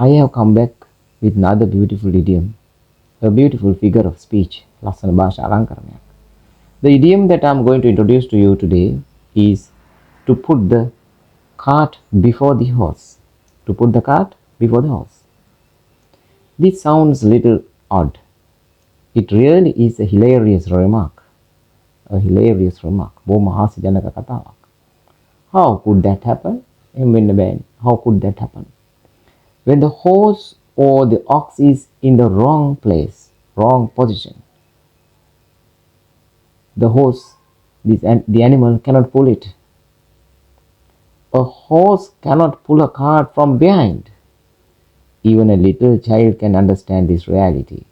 I have come back with another beautiful idiom, a beautiful figure of speech. ලස්සන භාෂා අලංකරණයක්. The idiom that I'm going to introduce to you today is to put the cart before the horse. To put the cart before the horse. This sounds a little odd. It really is a hilarious remark. A hilarious remark. බොහොම හාස්‍යජනක කතාවක්. How could that happen? How could that happen? When the horse or the ox is in the wrong place, wrong position, the horse, the animal cannot pull it. A horse cannot pull a cart from behind. Even a little child can understand this reality.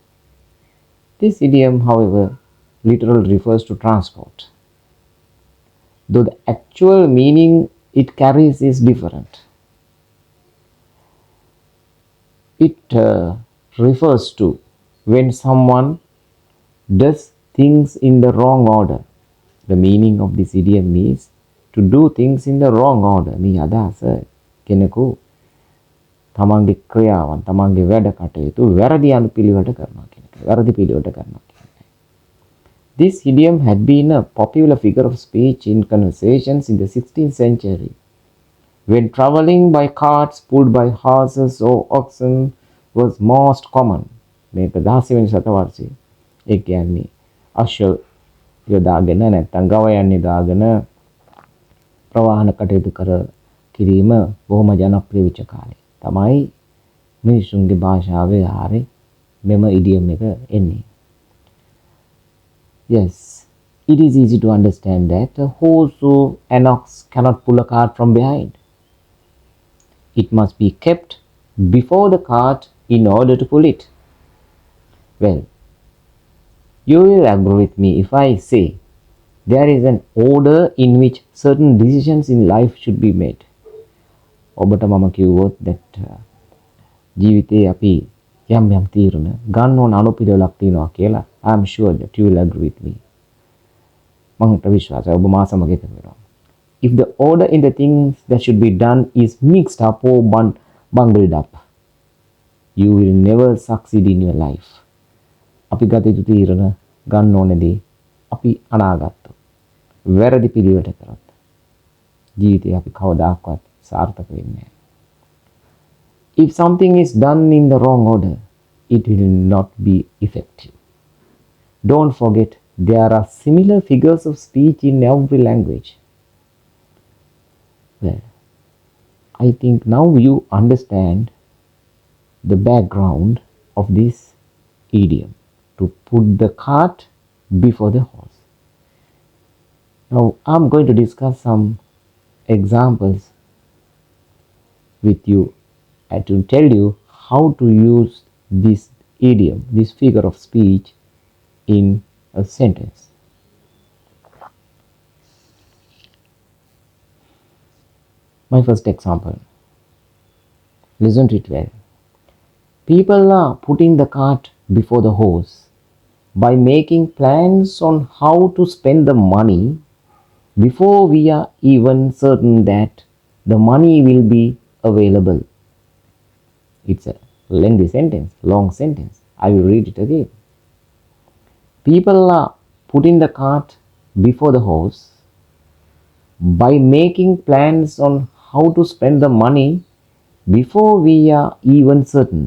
This idiom, however, literally refers to transport, though the actual meaning it carries is different. It refers to when someone does things in the wrong order. The meaning of this idiom is to do things in the wrong order. මේ අදහස කෙනෙකු තමන්ගේ ක්‍රියාවන් තමන්ගේ වැඩ කටයුතු වැරදි අනුපිළිවෙලට කරනවා කියන එක. වැරදි පිළිවෙලට කරනවා කියන එක. This idiom had been a popular figure of speech in conversations in the 16th century. When traveling by carts pulled by horses or oxen was most common. මේක 16 වෙනි සතවර්ෂයේ ඒ කියන්නේ අශ්ව යොදාගෙන නැත්නම් ගවයන් යොදාගෙන ප්‍රවාහන කටයුතු කිරීම බොහොම ජනප්‍රිය වෙච්ච කාලේ තමයි මිනිසුන්ගේ භාෂාවේ ආරේ මෙම ඉඩියම් එක එන්නේ. Yes, it is easy to understand that a horse or an ox cannot pull a cart from behind. It must be kept before the cart in order to pull it. Well, you will agree with me if I say there is an order in which certain decisions in life should be made. ඔබට මම කිව්වොත් that ජීවිතේ අපි යම් තීරණ ගන්න ඕන අනුපිළිවෙලක් තියෙනවා කියලා I am sure that you will agree with me. මට විශ්වාසයි ඔබ මා සමග එකතු වෙනවා. If the order in the things that should be done is mixed up or bungled up, you will never succeed in your life. අපි ගත යුතු තීරණ ගන්න ඕනේදී අපි අනාගතව වැරදි පිළිවෙලට කරත් ජීවිතේ අපි කවදාකවත් සාර්ථක වෙන්නේ නැහැ. If something is done in the wrong order, it will not be effective. Don't forget there are similar figures of speech in every language. Well, I think now you understand the background of this idiom, to put the cart before the horse. Now I'm going to discuss some examples with you and to tell you how to use this idiom, this figure of speech in a sentence. My first example. Listen to it well. People are putting the cart before the horse by making plans on how to spend the money before we are even certain that the money will be available. It's a lengthy sentence, long sentence. I will read it again. People are putting the cart before the horse by making plans on how to spend the money before we are even certain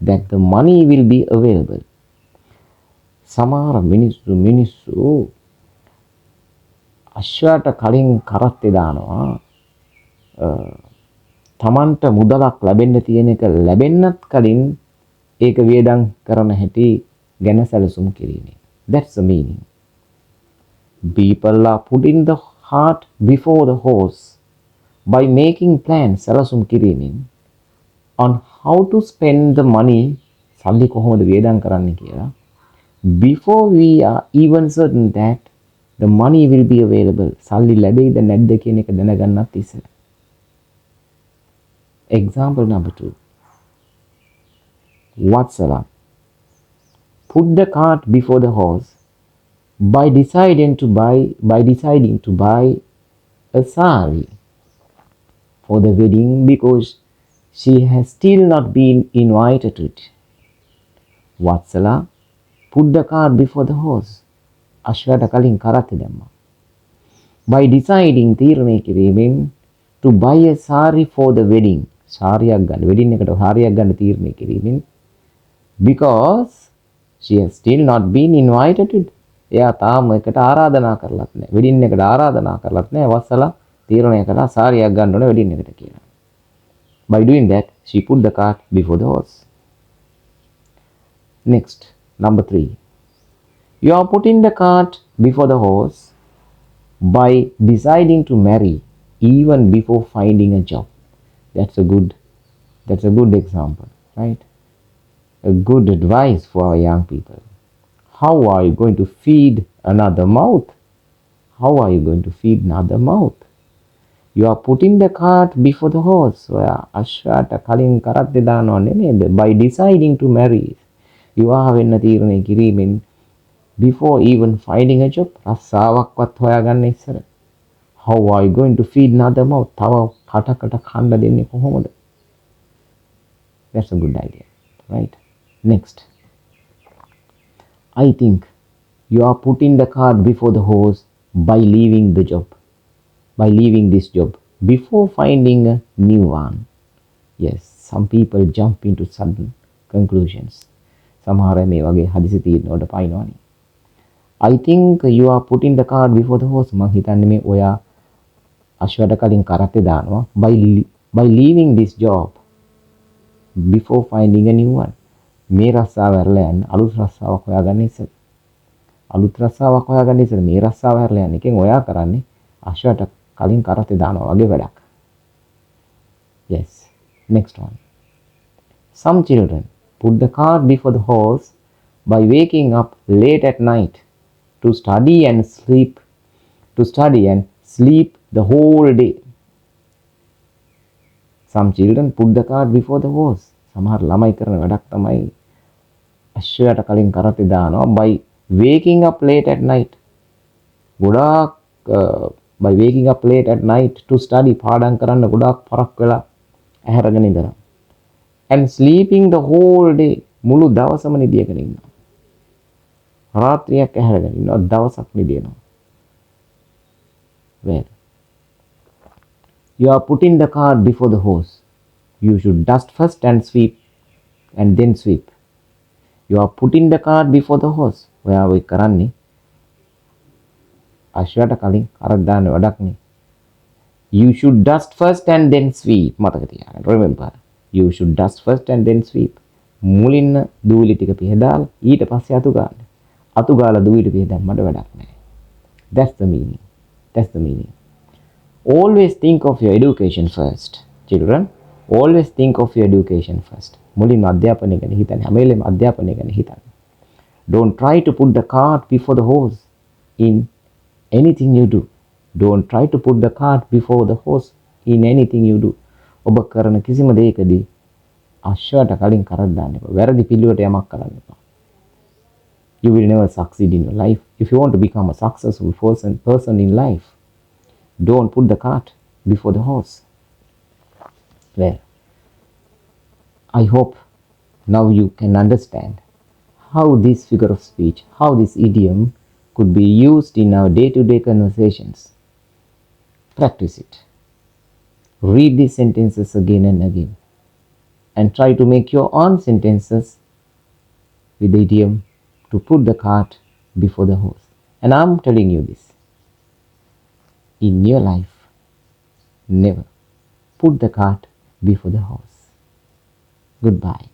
that the money will be available. සමහර මිනිස්සු අශ්වයට කලින් කරත්තේ දානවා තමන්ට මුදලක් ලැබෙන්න තියෙන එක ලැබෙන්නත් කලින් ඒක වියදම් කරන හැටි ගැන සැලසුම් කිරීමේ. That's the meaning. People are putting the cart before the horse by making plans සැලසුම් කිරීමෙන් on how to spend the money සල්ලි කොහොමද වියදම් කරන්න කියලා before we are even certain that the money will be available. සල්ලි ලැබෙයිද නැද්ද කියන එක දැනගන්නත් ඉස්සෙල්ලා. Example number 2. Vatsala. Put the cart before the horse by deciding to buy a sari for the wedding because She has still not been invited to it. Vatsala, put the cart before the horse. අශ්වයට කලින් කරත්ත දැම්මා. By deciding තීරණය කිරීමෙන් to buy a sari for the wedding. සාරියක් ගන්න. Wedding එකට සාරියක් ගන්න තීරණය කිරීමෙන් because she has still not been invited to it. එයා තාම එකට ආරාධනා කරලත් නැහැ. වෙඩින් එකට ආරාධනා කරලත් නැහැ. වස්සලා තීරණය කළා සාරියක් ගන්න ඕනේ වෙඩින් එකට කියලා. By doing that, she put the cart before the horse. Next, number 3. You are putting the cart before the horse by deciding to marry even before finding a job. That's a good example, right? A good advice for our young people. How are you going to feed another mouth? How are you going to feed another mouth? You are putting the cart before the horse. අශ්වයාට කලින් කරත්තේ දානව නෙමෙයිද? By deciding to marry. විවාහ වෙන්න තීරණය කිරීමෙන් before even finding a job. රස්සාවක්වත් හොයාගන්න ඉස්සර. How are you going to feed another mouth? තව කටකට කන්න දෙන්නේ කොහොමද? That's a good idea, right? Next. I think you are putting the cart before the horse by leaving the job. By leaving this job before finding a new one. Yes, some people jump into sudden conclusions. සමහර මේ වගේ හදිසි තීරණ වලට පයින්නවනේ. I think you are putting the cart before the horse. මං හිතන්නේ මේ ඔයා අශ්වයට කලින් කරත්තේ දානවා by leaving this job before finding a new one. මේ රස්සාව ඇරලා යන්න අලුත් රස්සාවක් හොයාගන්න ඉස්සෙල්. අලුත් රස්සාවක් හොයාගන්න ඉස්සෙල් මේ රස්සාව ඇරලා යන්න එකෙන් ඔයා කරන්නේ අශ්වයට කලින් කරත්තේ දානවා වගේ වැඩක්. Yes. Next one. Some children put the cart before the horse by waking up late at night to study and sleep the whole day. Some children put the cart before the horse. සමහර ළමයි කරන වැඩක් තමයි අශ්වයට කලින් කරත්තේ දානවා by waking up late at night. ගොඩාක් by waking up late at night to study පාඩම් කරන්න ගොඩාක් පරක් වෙලා ඇහැරගෙන ඉඳලා. And sleeping the whole day. මුළු දවසම නිදියගෙන ඉන්නවා. රාත්‍රියක් ඇහැරගෙන ඉන්නවා දවසක් නිදියනවා. Well, you are putting the cart before the horse. You should dust first and sweep and then sweep. You are putting the cart before the horse. ඔයා ඔය කරන්නේ අශ්වයට කලින් අරක් දාන්න වැඩක්නේ. You should dust first and then sweep. මතක තියාගන්න. Remember, you should dust first and then sweep. මුලින්ම දූලි ටික පිහදාලා ඊට පස්සේ අතු ගන්න. අතු ගාලා දූලි පිහදම්මට වැඩක් නැහැ. That's the meaning. That's the meaning. Always think of your education first. Children, always think of your education first. මුලින්ම අධ්‍යාපනය ගැන හිතන්න. හැම වෙලේම අධ්‍යාපනය ගැන හිතන්න. Don't try to put the cart before the horse in anything you do. Don't try to put the cart before the horse in anything you do. ඔබ කරන කිසිම දෙයකදී අශ්වයට කලින් කරක් දාන්න එපා. වැරදි පිළිවෙලට යමක් කරන්න එපා. You will never succeed in your life. If you want to become a successful person in life, don't put the cart before the horse. Well, I hope now you can understand how this figure of speech, how this idiom could be used in our day-to-day conversations. Practice it. Read these sentences again and again and try to make your own sentences with the idiom to put the cart before the horse. And I'm telling you this. In your life, never put the cart before the horse. Goodbye.